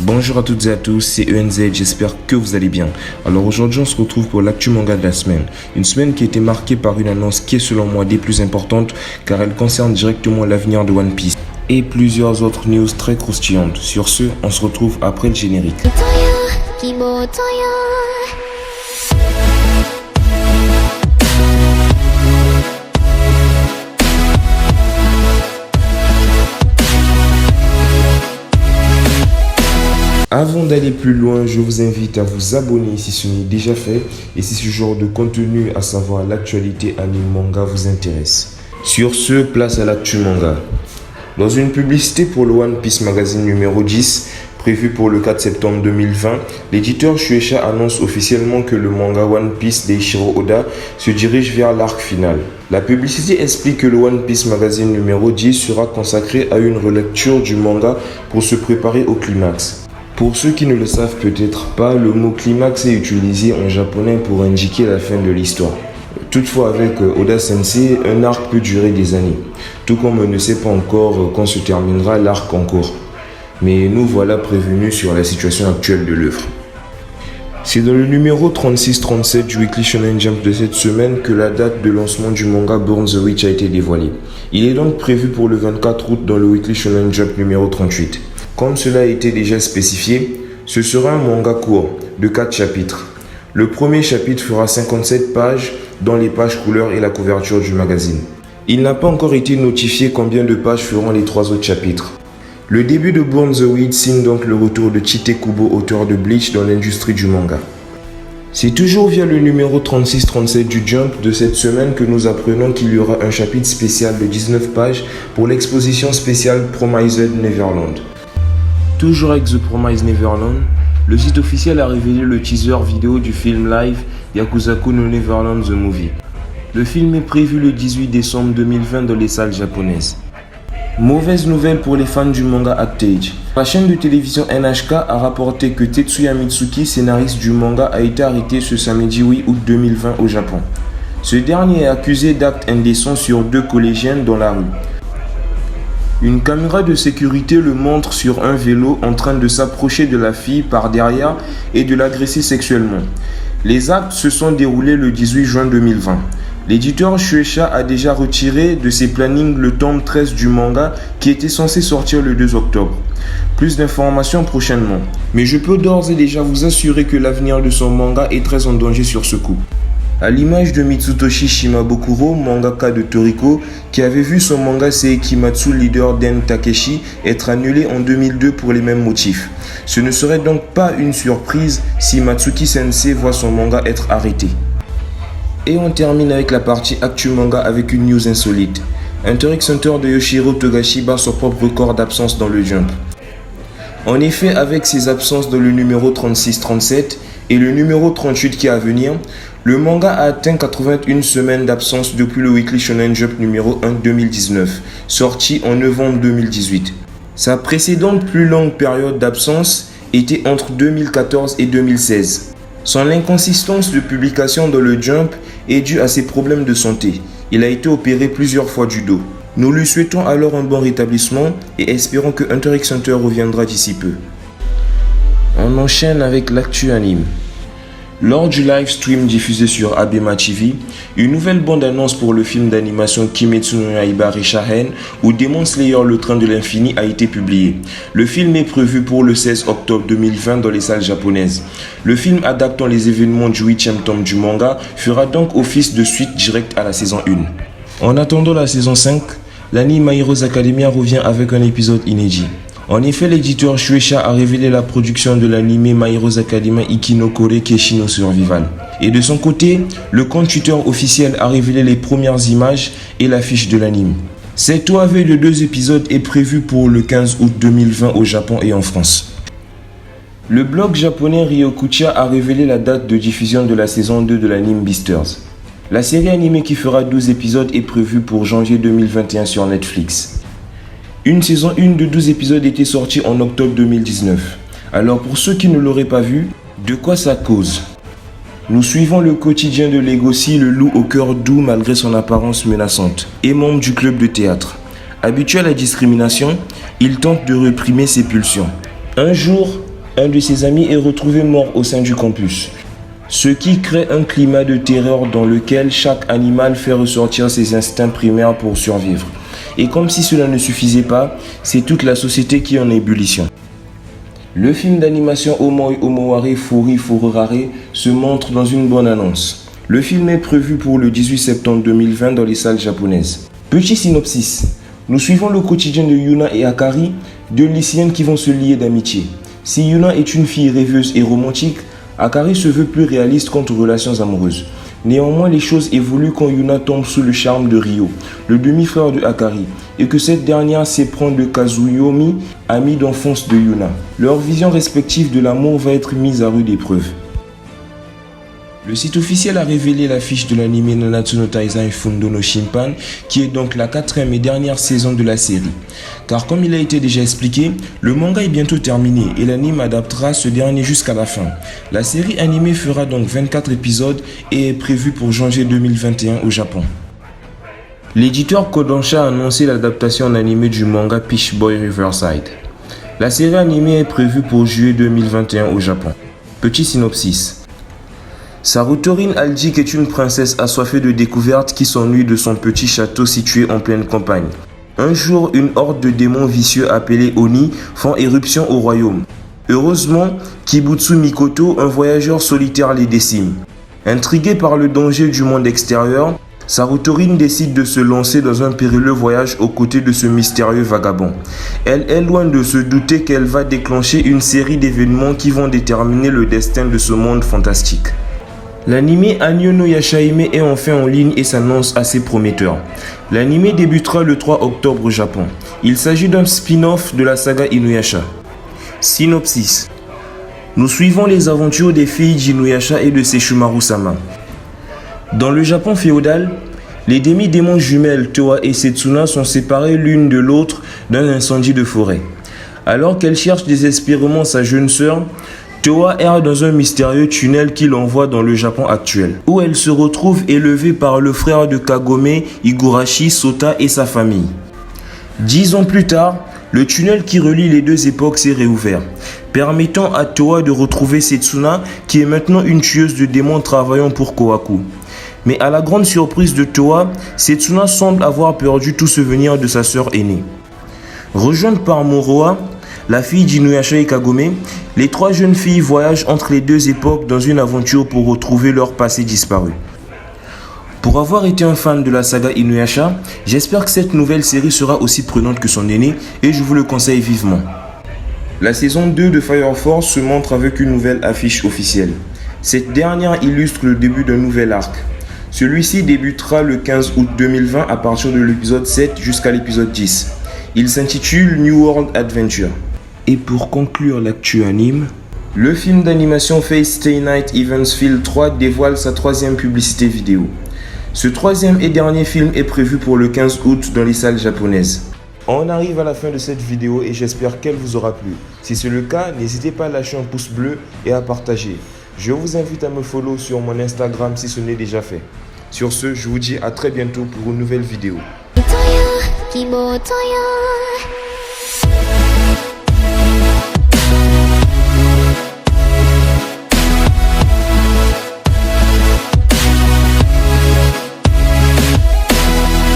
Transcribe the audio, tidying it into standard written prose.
Bonjour à toutes et à tous, c'est ENZ, j'espère que vous allez bien. Alors aujourd'hui on se retrouve pour l'actu manga de la semaine. Une semaine qui a été marquée par une annonce qui est selon moi des plus importantes car elle concerne directement l'avenir de One Piece. Et plusieurs autres news très croustillantes. Sur ce, on se retrouve après le générique. Avant d'aller plus loin, je vous invite à vous abonner si ce n'est déjà fait et si ce genre de contenu, à savoir l'actualité anime manga, vous intéresse. Sur ce, place à l'actu manga. Dans une publicité pour le One Piece Magazine numéro 10, prévu pour le 4 septembre 2020, l'éditeur Shueisha annonce officiellement que le manga One Piece d'Eiichiro Oda se dirige vers l'arc final. La publicité explique que le One Piece Magazine numéro 10 sera consacré à une relecture du manga pour se préparer au climax. Pour ceux qui ne le savent peut-être pas, le mot climax est utilisé en japonais pour indiquer la fin de l'histoire. Toutefois, avec Oda Sensei, un arc peut durer des années, tout comme on ne sait pas encore quand se terminera l'arc en cours. Mais nous voilà prévenus sur la situation actuelle de l'œuvre. C'est dans le numéro 36-37 du Weekly Shonen Jump de cette semaine que la date de lancement du manga Burn the Witch a été dévoilée. Il est donc prévu pour le 24 août dans le Weekly Shonen Jump numéro 38. Comme cela a été déjà spécifié, ce sera un manga court de 4 chapitres. Le premier chapitre fera 57 pages, dont les pages couleurs et la couverture du magazine. Il n'a pas encore été notifié combien de pages feront les 3 autres chapitres. Le début de Burn the Witch signe donc le retour de Tite Kubo, auteur de Bleach, dans l'industrie du manga. C'est toujours via le numéro 36-37 du Jump de cette semaine que nous apprenons qu'il y aura un chapitre spécial de 19 pages pour l'exposition spéciale Promised Neverland. Toujours avec The Promised Neverland, le site officiel a révélé le teaser vidéo du film live Yakuzaku no Neverland The Movie. Le film est prévu le 18 décembre 2020 dans les salles japonaises. Mauvaise nouvelle pour les fans du manga Actage. La chaîne de télévision NHK a rapporté que Tetsuya Mitsuki, scénariste du manga, a été arrêté ce samedi 8 août 2020 au Japon. Ce dernier est accusé d'actes indécents sur 2 collégiennes dans la rue. Une caméra de sécurité le montre sur un vélo en train de s'approcher de la fille par derrière et de l'agresser sexuellement. Les actes se sont déroulés le 18 juin 2020. L'éditeur Shueisha a déjà retiré de ses plannings le tome 13 du manga qui était censé sortir le 2 octobre. Plus d'informations prochainement. Mais je peux d'ores et déjà vous assurer que l'avenir de son manga est très en danger sur ce coup. À l'image de Mitsutoshi Shimabukuro, mangaka de Toriko, qui avait vu son manga Seikimatsu Leader Den Takeshi être annulé en 2002 pour les mêmes motifs. Ce ne serait donc pas une surprise si Matsuki Sensei voit son manga être arrêté. Et on termine avec la partie Actu Manga avec une news insolite. Hunter x Hunter de Yoshihiro Togashi bat son propre record d'absence dans le Jump. En effet, avec ses absences dans le numéro 36-37 et le numéro 38 qui est à venir, le manga a atteint 81 semaines d'absence depuis le Weekly Shonen Jump numéro 1 2019, sorti en novembre 2018. Sa précédente plus longue période d'absence était entre 2014 et 2016. Son inconsistance de publication dans le Jump est due à ses problèmes de santé. Il a été opéré plusieurs fois du dos. Nous lui souhaitons alors un bon rétablissement et espérons que Hunter x Hunter reviendra d'ici peu. On enchaîne avec l'actu anime. Lors du live stream diffusé sur Abema TV, une nouvelle bande-annonce pour le film d'animation Kimetsu no Yaiba Rishahen ou Demon Slayer le train de l'infini a été publié. Le film est prévu pour le 16 octobre 2020 dans les salles japonaises. Le film adaptant les événements du 8e tome du manga fera donc office de suite directe à la saison 1. En attendant la saison 5, l'anime My Hero's Academia revient avec un épisode inédit. En effet, l'éditeur Shueisha a révélé la production de l'anime My Hero's Academia Ikinokore Keshi no Survival. Et de son côté, le compte Twitter officiel a révélé les premières images et l'affiche de l'anime. Cette OAV de 2 épisodes est prévue pour le 15 août 2020 au Japon et en France. Le blog japonais Ryokucha a révélé la date de diffusion de la saison 2 de l'anime Beastars. La série animée qui fera 12 épisodes est prévue pour janvier 2021 sur Netflix. Une saison 1 de 12 épisodes était sortie en octobre 2019. Alors pour ceux qui ne l'auraient pas vu, de quoi ça cause? Nous suivons le quotidien de Legoshi, le loup au cœur doux malgré son apparence menaçante, et membre du club de théâtre. Habitué à la discrimination, il tente de réprimer ses pulsions. Un jour, Un de ses amis est retrouvé mort au sein du campus, ce qui crée un climat de terreur dans lequel chaque animal fait ressortir ses instincts primaires pour survivre. Et comme si cela ne suffisait pas, c'est toute la société qui est en ébullition. Le film d'animation Omoi Omoware Furi Fururare se montre dans une bonne annonce. Le film est prévu pour le 18 septembre 2020 dans les salles japonaises. Petit synopsis. Nous suivons le quotidien de Yuna et Akari, deux lycéennes qui vont se lier d'amitié. Si Yuna est une fille rêveuse et romantique, Akari se veut plus réaliste quant aux relations amoureuses. Néanmoins, les choses évoluent quand Yuna tombe sous le charme de Ryo, le demi-frère de Akari, et que cette dernière s'éprend de Kazuyomi, amie d'enfance de Yuna. Leur vision respective de l'amour va être mise à rude épreuve. Le site officiel a révélé l'affiche de l'anime Nanatsu no Taizai Fundo no Shimpan, qui est donc la 4e et dernière saison de la série. Car comme il a été déjà expliqué, le manga est bientôt terminé et l'anime adaptera ce dernier jusqu'à la fin. La série animée fera donc 24 épisodes et est prévue pour janvier 2021 au Japon. L'éditeur Kodansha a annoncé l'adaptation en animé du manga Peach Boy Riverside. La série animée est prévue pour juillet 2021 au Japon. Petit synopsis. Sarutorin Algic est une princesse assoiffée de découvertes qui s'ennuie de son petit château situé en pleine campagne. Un jour, une horde de démons vicieux appelés Oni font éruption au royaume. Heureusement, Kibutsu Mikoto, un voyageur solitaire, les décime. Intriguée par le danger du monde extérieur, Sarutorin décide de se lancer dans un périlleux voyage aux côtés de ce mystérieux vagabond. Elle est loin de se douter qu'elle va déclencher une série d'événements qui vont déterminer le destin de ce monde fantastique. L'anime Hanyo no Yashaime est enfin en ligne et s'annonce assez prometteur. L'anime débutera le 3 octobre au Japon. Il s'agit d'un spin-off de la saga Inuyasha. Synopsis. Nous suivons les aventures des filles d'Inuyasha et de Sesshomaru-sama. Dans le Japon féodal, les demi-démons jumelles Towa et Setsuna sont séparées l'une de l'autre d'un incendie de forêt. Alors qu'elle cherche désespérément sa jeune sœur, Towa erre dans un mystérieux tunnel qui l'envoie dans le Japon actuel, où elle se retrouve élevée par le frère de Kagome, Higurashi Sota et sa famille. 10 ans plus tard, le tunnel qui relie les deux époques s'est réouvert, permettant à Towa de retrouver Setsuna, qui est maintenant une tueuse de démons travaillant pour Kohaku. Mais à la grande surprise de Towa, Setsuna semble avoir perdu tout souvenir de sa sœur aînée. Rejointe par Moroha, la fille d'Inuyasha et Kagome, les trois jeunes filles voyagent entre les deux époques dans une aventure pour retrouver leur passé disparu. Pour avoir été un fan de la saga Inuyasha, j'espère que cette nouvelle série sera aussi prenante que son aînée et je vous le conseille vivement. La saison 2 de Fire Force se montre avec une nouvelle affiche officielle. Cette dernière illustre le début d'un nouvel arc. Celui-ci débutera le 15 août 2020 à partir de l'épisode 7 jusqu'à l'épisode 10. Il s'intitule New World Adventure. Et pour conclure l'actu anime, le film d'animation Fate Stay Night Evansville 3 dévoile sa 3e publicité vidéo. Ce 3e et dernier film est prévu pour le 15 août dans les salles japonaises. On arrive à la fin de cette vidéo et j'espère qu'elle vous aura plu. Si c'est le cas, n'hésitez pas à lâcher un pouce bleu et à partager. Je vous invite à me follow sur mon Instagram si ce n'est déjà fait. Sur ce, je vous dis à très bientôt pour une nouvelle vidéo.